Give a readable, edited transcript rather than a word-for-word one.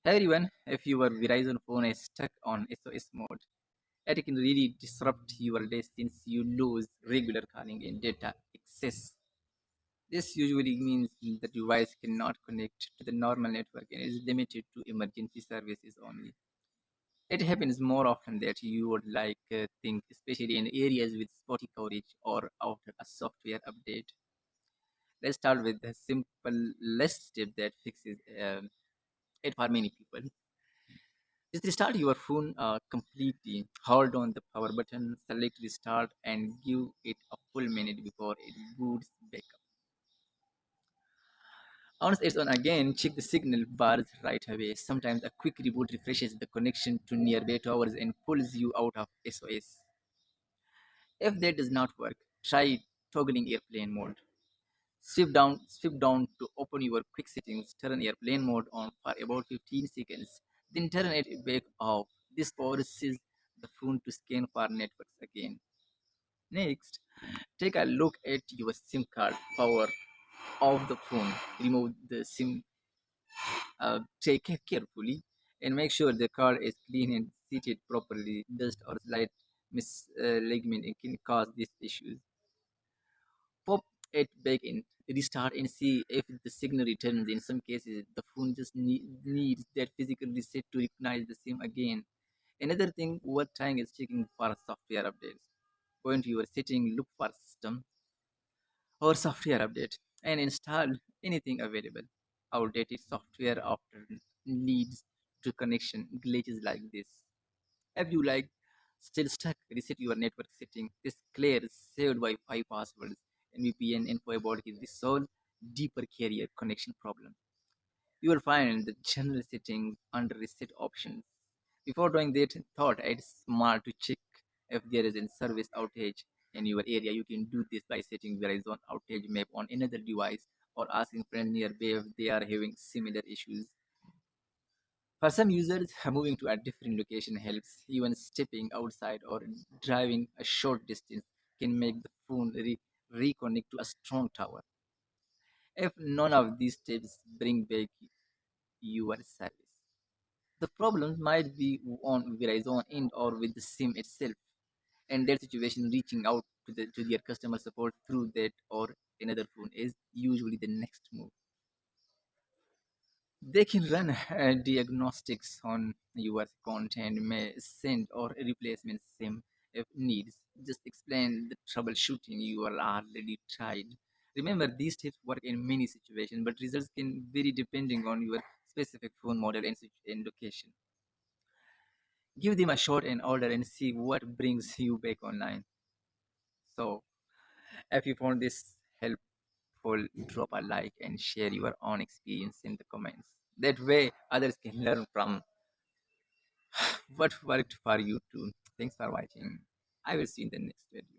Hi everyone, if your Verizon phone is stuck on SOS mode, it can really disrupt your day since you lose regular calling and data access. This usually means the device cannot connect to the normal network and is limited to emergency services only. It happens more often than you would think, especially in areas with spotty coverage or after a software update. Let's start with the simplest step that fixes it for many people. Just restart your phone completely. Hold on the power button, select restart, and give it a full minute before it boots back up. Once it's on again, check the signal bars right away. Sometimes a quick reboot refreshes the connection to nearby towers and pulls you out of SOS. If that does not work, try toggling airplane mode. Sweep down to open your quick settings. Turn airplane mode on for about 15 seconds. Then turn it back off. This forces the phone to scan for networks again. Next, take a look at your SIM card. Power off the phone. Remove the SIM. Take it carefully and make sure the card is clean and seated properly. Dust or slight misalignment can cause these issues. Pop it back in, restart, and see if the signal returns. In some cases, the phone just needs that physical reset to recognize the SIM again. Another thing worth trying is checking for software updates. Go into your setting, look for system or software update, and install anything available. Outdated software often leads to connection glitches like this. If you still stuck, reset your network setting. This clears saved Wi-Fi passwords and VPN info about his resolve deeper carrier connection problem. You will find the general settings under reset options. Before doing that, thought it's smart to check if there is a service outage in your area. You can do this by setting Verizon outage map on another device or asking friends nearby if they are having similar issues. For some users, moving to a different location helps. Even stepping outside or driving a short distance can make the phone reconnect to a strong tower. If none of these steps bring back your service, the problem might be on Verizon end or with the SIM itself. In that situation, reaching out to their customer support through that or another phone is usually the next move. They can run diagnostics on your content, may send or replacement SIM if needs. Just explain the troubleshooting you are already tried. Remember, these tips work in many situations, but results can vary depending on your specific phone model and location. Give them a shot and order and see what brings you back online. So, if you found this helpful, drop a like and share your own experience in the comments. That way, others can learn from what worked for you too. Thanks for watching. I will see you in the next video.